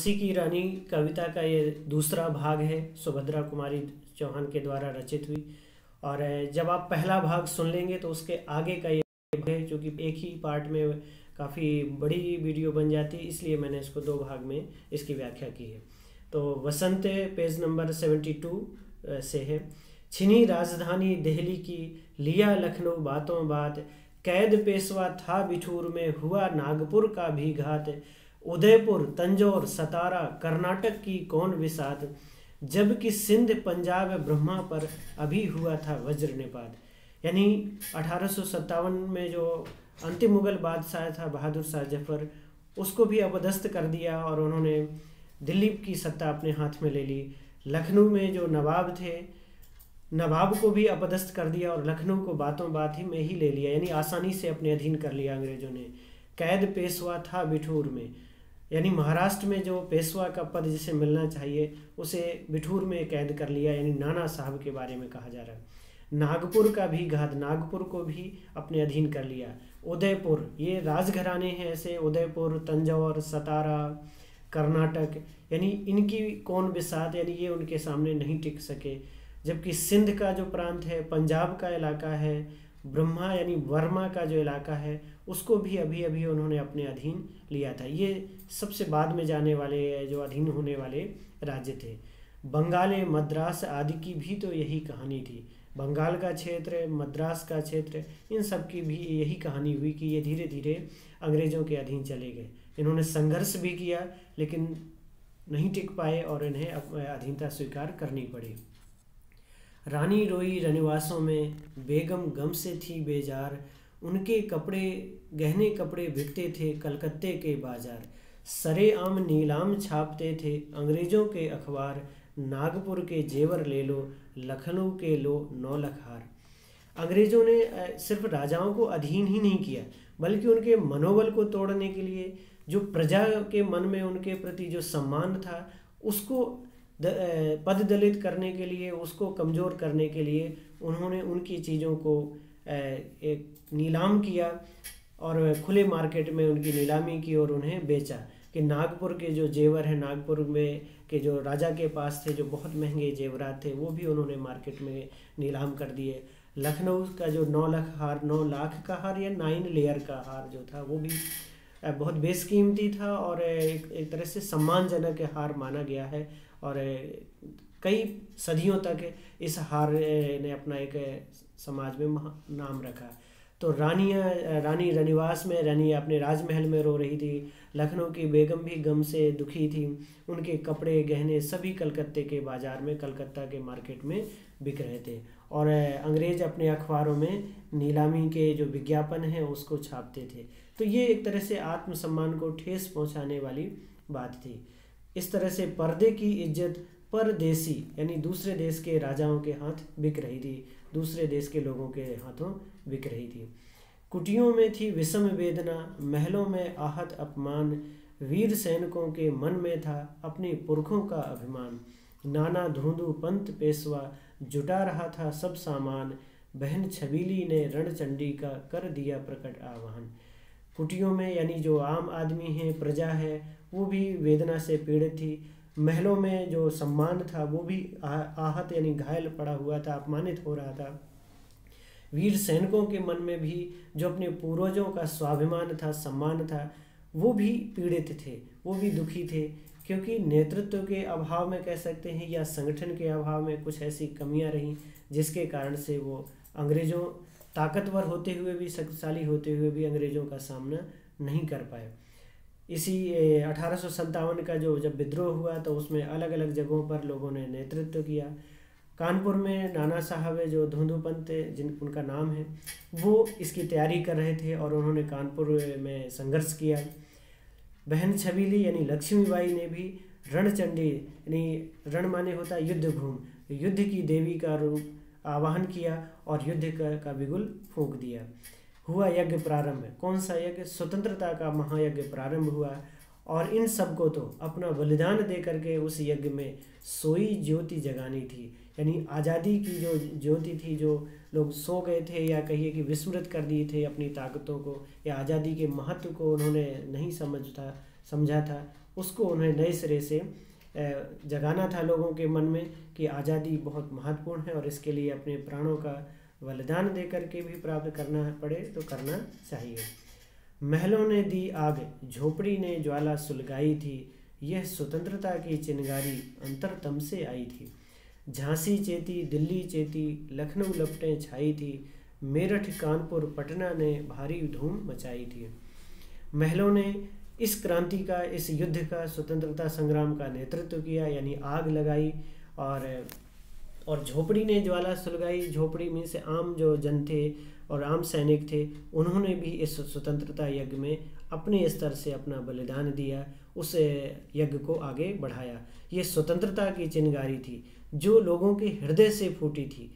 झांसी की रानी कविता का ये दूसरा भाग है, सुभद्रा कुमारी चौहान के द्वारा रचित हुई। और जब आप पहला भाग सुन लेंगे तो उसके आगे का ये भाग है, जो कि एक ही पार्ट में काफ़ी बड़ी वीडियो बन जाती है, इसलिए मैंने इसको दो भाग में इसकी व्याख्या की है। तो वसंत पेज नंबर 72 से है। छिनी राजधानी दिल्ली की, लिया लखनऊ बातों बात, कैद पेशवा था बिठूर में, हुआ नागपुर का भी घात, उदयपुर तंजौर सतारा कर्नाटक की कौन विसात, जबकि सिंध पंजाब ब्रह्मा पर अभी हुआ था वज्र निपात। यानी 1857 में जो अंतिम मुगल बादशाह था बहादुर शाह जफर, उसको भी अपदस्थ कर दिया और उन्होंने दिल्ली की सत्ता अपने हाथ में ले ली। लखनऊ में जो नवाब थे, नवाब को भी अपदस्थ कर दिया और लखनऊ को बातों बात ही में ही ले लिया, यानी आसानी से अपने अधीन कर लिया अंग्रेजों ने। कैद पेशवा था बिठूर में, यानी महाराष्ट्र में जो पेशवा का पद जिसे मिलना चाहिए उसे बिठूर में कैद कर लिया, यानी नाना साहब के बारे में कहा जा रहा है। नागपुर का भी घात, नागपुर को भी अपने अधीन कर लिया। उदयपुर, ये राजघराने हैं ऐसे, उदयपुर तंजौर सतारा कर्नाटक, यानी इनकी कौन बिसात, यानी ये उनके सामने नहीं टिक सके। जबकि सिंध का जो प्रांत है, पंजाब का इलाका है, ब्रह्मा यानी वर्मा का जो इलाका है, उसको भी अभी अभी उन्होंने अपने अधीन लिया था। ये सबसे बाद में जाने वाले जो अधीन होने वाले राज्य थे। बंगाल मद्रास आदि की भी तो यही कहानी थी। बंगाल का क्षेत्र, मद्रास का क्षेत्र, इन सब की भी यही कहानी हुई कि ये धीरे धीरे अंग्रेज़ों के अधीन चले गए। इन्होंने संघर्ष भी किया लेकिन नहीं टिक पाए और इन्हें अधीनता स्वीकार करनी पड़ी। रानी रोई रनिवासों में, बेगम गम से थी बेजार, उनके कपड़े गहने कपड़े बिकते थे कलकत्ते के बाजार, सरे आम नीलाम छापते थे अंग्रेज़ों के अखबार, नागपुर के जेवर ले लो, लखनऊ के लो 9 लाख हार। अंग्रेज़ों ने सिर्फ राजाओं को अधीन ही नहीं किया, बल्कि उनके मनोबल को तोड़ने के लिए, जो प्रजा के मन में उनके प्रति जो सम्मान था उसको पद दलित करने के लिए, उसको कमज़ोर करने के लिए उन्होंने उनकी चीज़ों को एक नीलाम किया और खुले मार्केट में उनकी नीलामी की और उन्हें बेचा। कि नागपुर के जो जेवर हैं, नागपुर में के जो राजा के पास थे जो बहुत महंगे जेवरात थे, वो भी उन्होंने मार्केट में नीलाम कर दिए। लखनऊ का जो 9 लाख हार, 9 लाख का हार या 9 लेयर का हार जो था, वो भी बहुत बेशकीमती था और एक तरह से सम्मानजनक हार माना गया है। और कई सदियों तक इस हार ने अपना एक समाज में नाम रखा। तो रानी रनिवास में, रानी अपने राजमहल में रो रही थी। लखनऊ की बेगम भी गम से दुखी थी, उनके कपड़े गहने सभी कलकत्ते के बाज़ार में, कलकत्ता के मार्केट में बिक रहे थे और अंग्रेज़ अपने अखबारों में नीलामी के जो विज्ञापन हैं उसको छापते थे। तो ये एक तरह से आत्मसम्मान को ठेस पहुंचाने वाली बात थी। इस तरह से पर्दे की इज्जत परदेसी यानी दूसरे देश के राजाओं के हाथ बिक रही थी, दूसरे देश के लोगों के हाथों बिक रही थी। कुटियों में थी विषम वेदना, महलों में आहत अपमान, वीर सैनिकों के मन में था अपने पुरखों का अभिमान, नाना धुंधु पंत पेशवा जुटा रहा था सब सामान, बहन छबीली ने रणचंडी का कर दिया प्रकट आह्वान। कुटियों में यानी जो आम आदमी है, प्रजा है, वो भी वेदना से पीड़ित थी। महलों में जो सम्मान था वो भी आहत यानी घायल पड़ा हुआ था, अपमानित हो रहा था। वीर सैनिकों के मन में भी जो अपने पूर्वजों का स्वाभिमान था, सम्मान था, वो भी पीड़ित थे, वो भी दुखी थे, क्योंकि नेतृत्व के अभाव में कह सकते हैं या संगठन के अभाव में कुछ ऐसी कमियां रहीं जिसके कारण से वो अंग्रेज़ों ताकतवर होते हुए भी, शक्तिशाली होते हुए भी अंग्रेज़ों का सामना नहीं कर पाए। इसी 1857 का जो जब विद्रोह हुआ तो उसमें अलग अलग जगहों पर लोगों ने नेतृत्व किया। कानपुर में नाना साहब है जो धुंधुपंत जिन उनका नाम है, वो इसकी तैयारी कर रहे थे और उन्होंने कानपुर में संघर्ष किया। बहन छबीली यानी लक्ष्मीबाई ने भी रणचंडी यानी रण माने होता युद्ध भूमि, युद्ध की देवी का रूप आवाहन किया और युद्ध का बिगुल फूंक दिया। हुआ यज्ञ प्रारंभ। कौन सा यज्ञ? स्वतंत्रता का महायज्ञ प्रारंभ हुआ और इन सबको तो अपना बलिदान दे करके उस यज्ञ में सोई ज्योति जगानी थी, यानी आज़ादी की जो ज्योति थी, जो लोग सो गए थे या कहिए कि विस्मृत कर दिए थे अपनी ताकतों को या आज़ादी के महत्व को उन्होंने नहीं समझा था, उसको उन्हें नए सिरे से जगाना था लोगों के मन में कि आज़ादी बहुत महत्वपूर्ण है और इसके लिए अपने प्राणों का बलिदान दे करके भी प्राप्त करना पड़े तो करना चाहिए। महलों ने दी आग, झोपड़ी ने ज्वाला सुलगाई थी, यह स्वतंत्रता की चिंगारी अंतरतम से आई थी। झांसी चेती, दिल्ली चेती, लखनऊ लपटें छाई थी, मेरठ कानपुर पटना ने भारी धूम मचाई थी। महलों ने इस क्रांति का, इस युद्ध का, स्वतंत्रता संग्राम का नेतृत्व किया, यानी आग लगाई। और झोपड़ी ने ज्वाला सुलगाई। झोपड़ी में से आम जो जन थे और आम सैनिक थे, उन्होंने भी इस स्वतंत्रता यज्ञ में अपने स्तर से अपना बलिदान दिया, उस यज्ञ को आगे बढ़ाया। ये स्वतंत्रता की चिंगारी थी जो लोगों के हृदय से फूटी थी।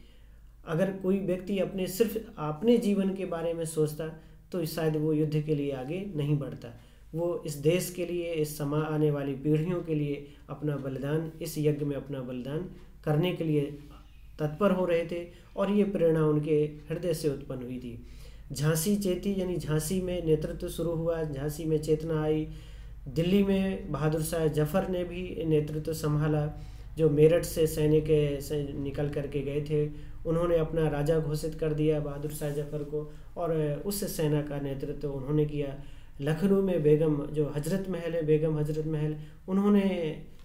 अगर कोई व्यक्ति सिर्फ अपने जीवन के बारे में सोचता तो शायद वो युद्ध के लिए आगे नहीं बढ़ता। वो इस देश के लिए, इस आने वाली पीढ़ियों के लिए अपना बलिदान, इस यज्ञ में अपना बलिदान करने के लिए तत्पर हो रहे थे और ये प्रेरणा उनके हृदय से उत्पन्न हुई थी। झांसी चेती यानी झांसी में नेतृत्व शुरू हुआ, झांसी में चेतना आई। दिल्ली में बहादुर शाह जफर ने भी नेतृत्व संभाला। जो मेरठ से सैनिक से निकल करके गए थे, उन्होंने अपना राजा घोषित कर दिया बहादुर शाह जफर को और उस सेना का नेतृत्व उन्होंने किया। लखनऊ में बेगम जो हजरत महल है, बेगम हजरत महल, उन्होंने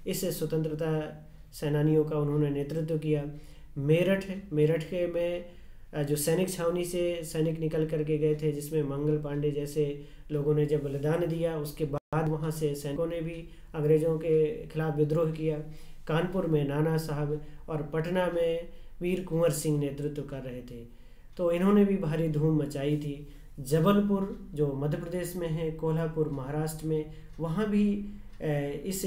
इस स्वतंत्रता सेनानियों का उन्होंने नेतृत्व किया। मेरठ के में जो सैनिक छावनी से सैनिक निकल करके गए थे, जिसमें मंगल पांडे जैसे लोगों ने जब बलिदान दिया, उसके बाद वहाँ से सैनिकों ने भी अंग्रेज़ों के खिलाफ विद्रोह किया। कानपुर में नाना साहब और पटना में वीर कुंवर सिंह नेतृत्व कर रहे थे, तो इन्होंने भी भारी धूम मचाई थी। जबलपुर जो मध्य प्रदेश में है, कोल्हापुर महाराष्ट्र में, वहाँ भी इस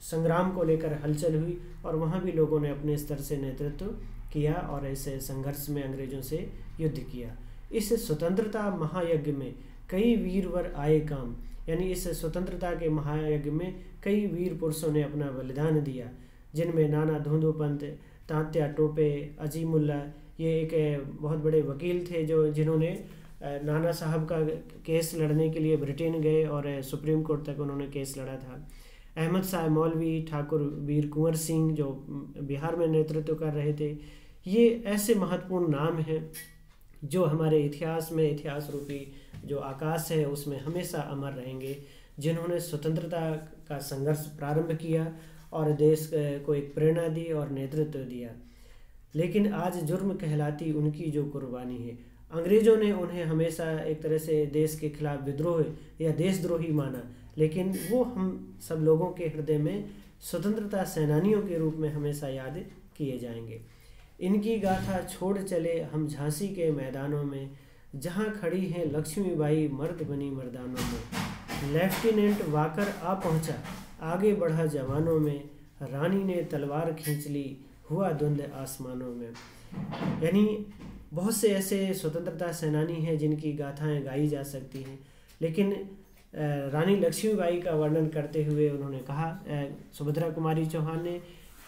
संग्राम को लेकर हलचल हुई और वहाँ भी लोगों ने अपने स्तर से नेतृत्व किया और ऐसे संघर्ष में अंग्रेज़ों से युद्ध किया। इस स्वतंत्रता महायज्ञ में कई वीरवर आए काम, यानी इस स्वतंत्रता के महायज्ञ में कई वीर पुरुषों ने अपना बलिदान दिया, जिनमें नाना धोंदो पंत, तात्या टोपे, अजीमुल्ला, ये एक बहुत बड़े वकील थे जिन्होंने नाना साहब का केस लड़ने के लिए ब्रिटेन गए और सुप्रीम कोर्ट तक उन्होंने केस लड़ा था। अहमद शाह मौलवी, ठाकुर वीर कुंवर सिंह जो बिहार में नेतृत्व कर रहे थे, ये ऐसे महत्वपूर्ण नाम हैं जो हमारे इतिहास में, इतिहास रूपी जो आकाश है उसमें हमेशा अमर रहेंगे, जिन्होंने स्वतंत्रता का संघर्ष प्रारंभ किया और देश को एक प्रेरणा दी और नेतृत्व दिया। लेकिन आज जुर्म कहलाती उनकी जो कुर्बानी है। अंग्रेज़ों ने उन्हें हमेशा एक तरह से देश के खिलाफ विद्रोह या देशद्रोही माना, लेकिन वो हम सब लोगों के हृदय में स्वतंत्रता सेनानियों के रूप में हमेशा याद किए जाएंगे। इनकी गाथा छोड़ चले हम झांसी के मैदानों में, जहाँ खड़ी हैं लक्ष्मीबाई मर्द बनी मर्दानों में। लेफ्टिनेंट वाकर आ पहुँचा, आगे बढ़ा जवानों में, रानी ने तलवार खींच ली, हुआ धुंध आसमानों में। यानी बहुत से ऐसे स्वतंत्रता सेनानी हैं जिनकी गाथाएं गाई जा सकती हैं, लेकिन रानी लक्ष्मीबाई का वर्णन करते हुए उन्होंने कहा, सुभद्रा कुमारी चौहान ने,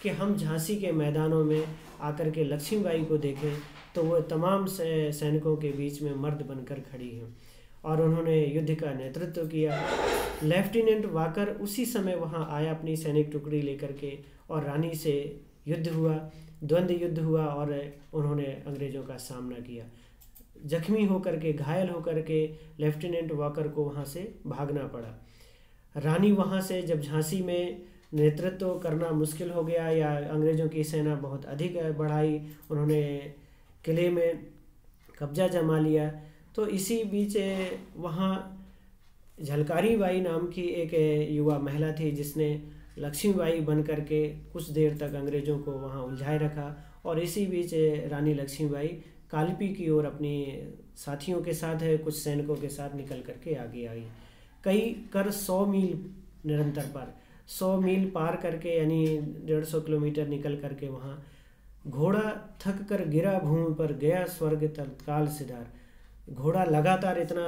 कि हम झांसी के मैदानों में आकर के लक्ष्मीबाई को देखें तो वो तमाम सैनिकों के बीच में मर्द बनकर खड़ी हैं और उन्होंने युद्ध का नेतृत्व किया। लेफ्टिनेंट वाकर उसी समय वहां आया अपनी सैनिक टुकड़ी लेकर के और रानी से युद्ध हुआ, द्वंद्व युद्ध हुआ और उन्होंने अंग्रेज़ों का सामना किया। जख्मी होकर के, घायल होकर के लेफ्टिनेंट वाकर को वहाँ से भागना पड़ा। रानी वहाँ से जब झांसी में नेतृत्व करना मुश्किल हो गया या अंग्रेज़ों की सेना बहुत अधिक बढ़ाई, उन्होंने किले में कब्जा जमा लिया, तो इसी बीच वहाँ झलकारी बाई नाम की एक युवा महिला थी जिसने लक्ष्मीबाई बन करके कुछ देर तक अंग्रेज़ों को वहाँ उलझाए रखा और इसी बीच रानी लक्ष्मीबाई कालपी की ओर अपनी साथियों के साथ, कुछ सैनिकों के साथ निकल करके आगे आई। कई कर 100 मील निरंतर पर 100 मील पार करके, यानी 150 किलोमीटर निकल करके वहाँ घोड़ा थक कर गिरा भूमि पर, गया स्वर्ग तत्काल सिधार। घोड़ा लगातार इतना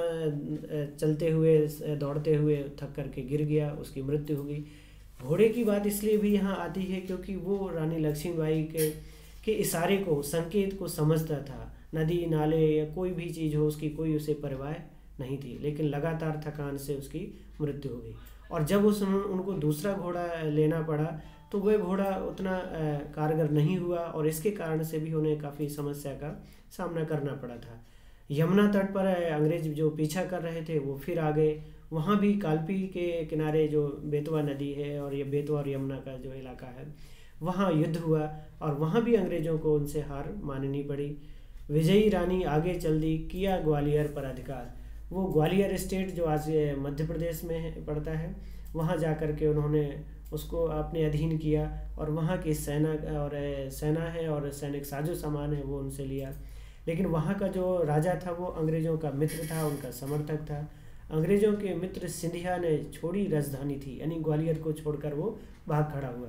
चलते हुए, दौड़ते हुए थक करके गिर गया, उसकी मृत्यु हो गई। घोड़े की बात इसलिए भी यहाँ आती है क्योंकि वो रानी लक्ष्मीबाई के इशारे को, संकेत को समझता था। नदी नाले या कोई भी चीज़ हो, उसकी कोई उसे परवाह नहीं थी, लेकिन लगातार थकान से उसकी मृत्यु हो गई। और जब उनको दूसरा घोड़ा लेना पड़ा तो वह घोड़ा उतना कारगर नहीं हुआ और इसके कारण से भी उन्हें काफ़ी समस्या का सामना करना पड़ा था। यमुना तट पर अंग्रेज जो पीछा कर रहे थे वो फिर आ गए। वहाँ भी कालपी के किनारे जो बेतवा नदी है और ये बेतवा और यमुना का जो इलाका है वहाँ युद्ध हुआ और वहाँ भी अंग्रेज़ों को उनसे हार माननी पड़ी। विजयी रानी आगे चल दी, किया ग्वालियर पर अधिकार। वो ग्वालियर स्टेट जो आज मध्य प्रदेश में पड़ता है वहाँ जा कर के उन्होंने उसको अपने अधीन किया और वहाँ की सेना है और सैनिक साजो सामान है वो उनसे लिया। लेकिन वहाँ का जो राजा था वो अंग्रेज़ों का मित्र था, उनका समर्थक था। अंग्रेज़ों के मित्र सिंधिया ने छोड़ी राजधानी थी, यानी ग्वालियर को छोड़कर वो भाग खड़ा हुआ।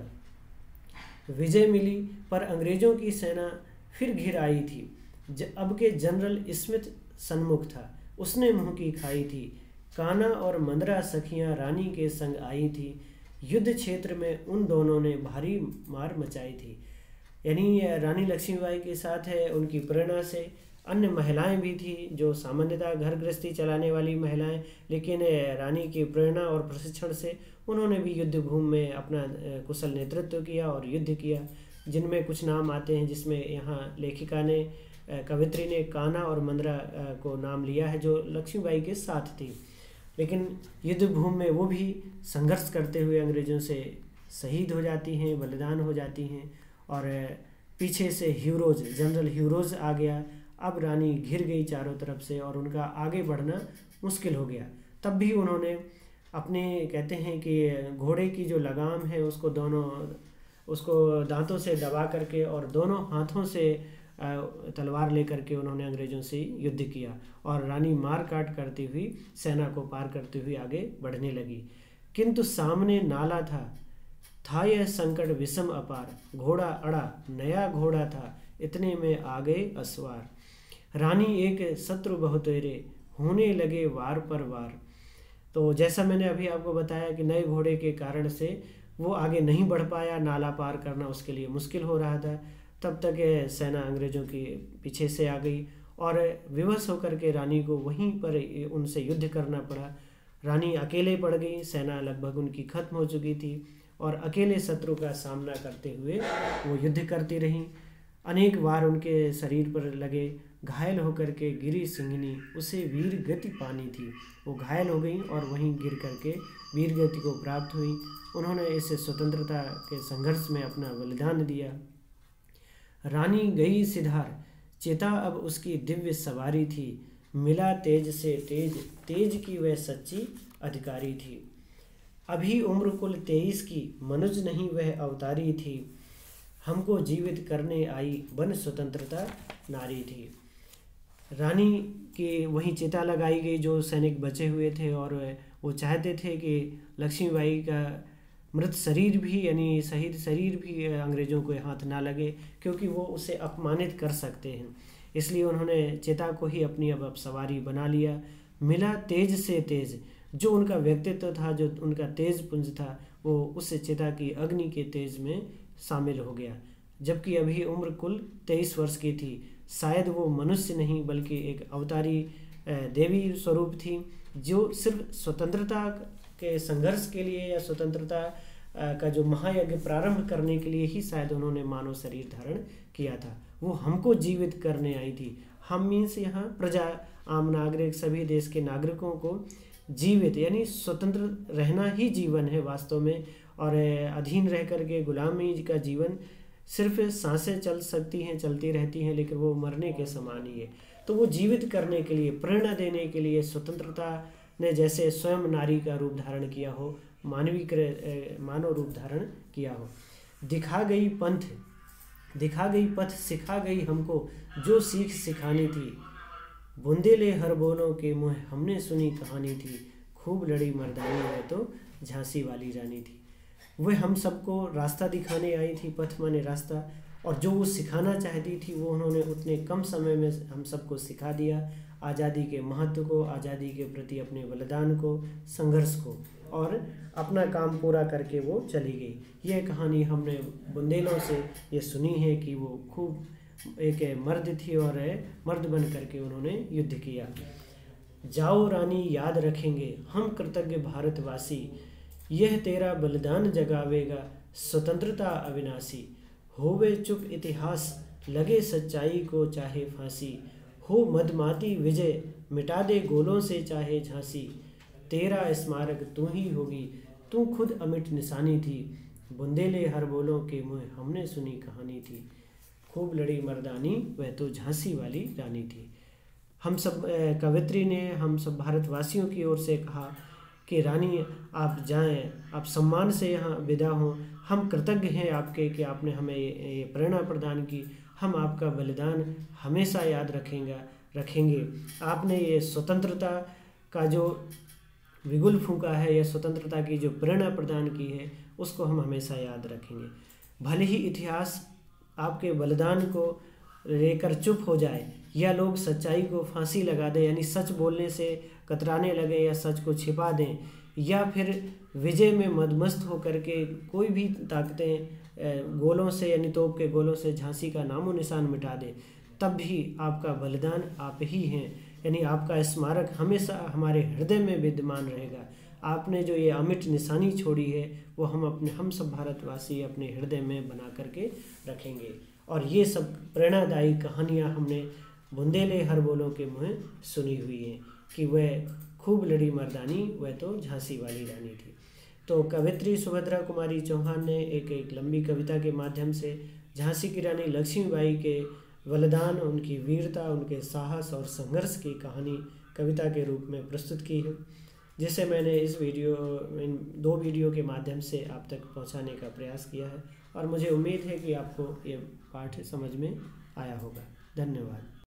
विजय मिली पर अंग्रेज़ों की सेना फिर घिर आई थी। अब के जनरल स्मिथ सन्मुख था, उसने मुँह की खाई थी। कान्हा और मंदरा सखियाँ रानी के संग आई थी। युद्ध क्षेत्र में उन दोनों ने भारी मार मचाई थी। यानी रानी लक्ष्मीबाई के साथ है उनकी प्रेरणा से अन्य महिलाएं भी थी जो सामान्यतः घर गृहस्थी चलाने वाली महिलाएं, लेकिन रानी की प्रेरणा और प्रशिक्षण से उन्होंने भी युद्ध भूमि में अपना कुशल नेतृत्व किया और युद्ध किया, जिनमें कुछ नाम आते हैं जिसमें यहाँ लेखिका ने कवित्री ने कान्हा और मंदरा को नाम लिया है जो लक्ष्मीबाई के साथ थी। लेकिन युद्ध भूमि में वो भी संघर्ष करते हुए अंग्रेज़ों से शहीद हो जाती हैं, बलिदान हो जाती हैं और पीछे से ह्यूरोज जनरल ह्यूरोज आ गया। अब रानी घिर गई चारों तरफ से और उनका आगे बढ़ना मुश्किल हो गया। तब भी उन्होंने अपने कहते हैं कि घोड़े की जो लगाम है उसको दांतों से दबा करके और दोनों हाथों से तलवार लेकर के उन्होंने अंग्रेज़ों से युद्ध किया और रानी मार काट करती हुई सेना को पार करते हुए आगे बढ़ने लगी। किंतु सामने नाला था यह संकट विषम अपार। घोड़ा अड़ा, नया घोड़ा था, इतने में आ गए असवार। रानी एक शत्रु बहुतेरे, होने लगे वार पर वार। तो जैसा मैंने अभी आपको बताया कि नए घोड़े के कारण से वो आगे नहीं बढ़ पाया, नाला पार करना उसके लिए मुश्किल हो रहा था। तब तक सेना अंग्रेज़ों के पीछे से आ गई और विवश होकर के रानी को वहीं पर उनसे युद्ध करना पड़ा। रानी अकेले पड़ गई, सेना लगभग उनकी खत्म हो चुकी थी और अकेले शत्रु का सामना करते हुए वो युद्ध करती रहीं। अनेक बार उनके शरीर पर लगे, घायल होकर के गिरी सिंहनी, उसे वीर गति पानी थी। वो घायल हो गई और वहीं गिर करके वीर गति को प्राप्त हुई। उन्होंने इस स्वतंत्रता के संघर्ष में अपना बलिदान दिया। रानी गई सिधार, चिता अब उसकी दिव्य सवारी थी। मिला तेज से तेज, तेज की वह सच्ची अधिकारी थी। अभी उम्र कुल 23 की, मनुज नहीं वह अवतारी थी। हमको जीवित करने आई, बन स्वतंत्रता नारी थी। रानी की वहीं चिता लगाई गई, जो सैनिक बचे हुए थे और वो चाहते थे कि लक्ष्मीबाई का मृत शरीर भी यानी शहीद शरीर भी अंग्रेज़ों को हाथ ना लगे, क्योंकि वो उसे अपमानित कर सकते हैं। इसलिए उन्होंने चिता को ही अपनी अब सवारी बना लिया। मिला तेज से तेज, जो उनका व्यक्तित्व था, जो उनका तेज पुंज था, वो उस चिता की अग्नि के तेज में शामिल हो गया। जबकि अभी उम्र कुल 23 वर्ष की थी। शायद वो मनुष्य नहीं बल्कि एक अवतारी देवी स्वरूप थी, जो सिर्फ स्वतंत्रता के संघर्ष के लिए या स्वतंत्रता का जो महायज्ञ प्रारंभ करने के लिए ही शायद उन्होंने मानव शरीर धारण किया था। वो हमको जीवित करने आई थी। हम मीन्स यहाँ प्रजा, आम नागरिक, सभी देश के नागरिकों को जीवित यानी स्वतंत्र रहना ही जीवन है वास्तव में। और अधीन रह करके गुलामी का जीवन सिर्फ सांसें चल सकती हैं, चलती रहती हैं, लेकिन वो मरने के समान ही है। तो वो जीवित करने के लिए, प्रेरणा देने के लिए स्वतंत्रता ने जैसे स्वयं नारी का रूप धारण किया हो, मानव रूप धारण किया हो। दिखा गई पथ, सिखा गई हमको, जो सीख सिखानी थी। बुंदेले हर बोलों के मुँह, हमने सुनी कहानी थी। खूब लड़ी मर्दानी में तो झांसी वाली रानी थी। वह हम सबको रास्ता दिखाने आई थी, पथ माने रास्ता, और जो वो सिखाना चाहती थी वो उन्होंने उतने कम समय में हम सबको सिखा दिया। आज़ादी के महत्व को, आज़ादी के प्रति अपने बलिदान को, संघर्ष को, और अपना काम पूरा करके वो चली गई। यह कहानी हमने बुंदेलों से ये सुनी है कि वो खूब एक मर्द थी और मर्द बन करके उन्होंने युद्ध किया। जाओ रानी याद रखेंगे हम कृतज्ञ भारतवासी, यह तेरा बलिदान जगावेगा स्वतंत्रता अविनाशी। होवे चुप इतिहास लगे सच्चाई को चाहे फांसी। हो मदमाती विजय मिटा दे गोलों से चाहे झांसी। तेरा स्मारक तू ही होगी, तू खुद अमिट निशानी थी। बुंदेले हर बोलों के मुँह हमने सुनी कहानी थी। खूब लड़ी मर्दानी वह तो झांसी वाली रानी थी। हम सब कवित्री ने हम सब भारतवासियों की ओर से कहा कि रानी आप जाएं, आप सम्मान से यहाँ विदा हों। हम कृतज्ञ हैं आपके कि आपने हमें ये प्रेरणा प्रदान की। हम आपका बलिदान हमेशा याद रखेंगे। आपने ये स्वतंत्रता का जो बिगुल फूंका है या स्वतंत्रता की जो प्रेरणा प्रदान की है उसको हम हमेशा याद रखेंगे। भले ही इतिहास आपके बलिदान को लेकर चुप हो जाए या लोग सच्चाई को फांसी लगा दें, यानी सच बोलने से कतराने लगे या सच को छिपा दें, या फिर विजय में मदमस्त होकर के कोई भी ताकतें गोलों से यानी तोप के गोलों से झांसी का नामो निशान मिटा दे, तब भी आपका बलिदान आप ही हैं, यानी आपका स्मारक हमेशा हमारे हृदय में विद्यमान रहेगा। आपने जो ये अमिट निशानी छोड़ी है वो हम सब भारतवासी अपने हृदय में बना करके रखेंगे। और ये सब प्रेरणादायी कहानियाँ हमने बुंदेले हर बोलों के मुँह सुनी हुई हैं कि वह खूब लड़ी मर्दानी वह तो झांसी वाली रानी थी। तो कवित्री सुभद्रा कुमारी चौहान ने एक लंबी कविता के माध्यम से झांसी की रानी लक्ष्मीबाई के बलिदान, उनकी वीरता, उनके साहस और संघर्ष की कहानी कविता के रूप में प्रस्तुत की है, जिसे मैंने इन 2 वीडियो के माध्यम से आप तक पहुंचाने का प्रयास किया है। और मुझे उम्मीद है कि आपको ये पाठ समझ में आया होगा। धन्यवाद।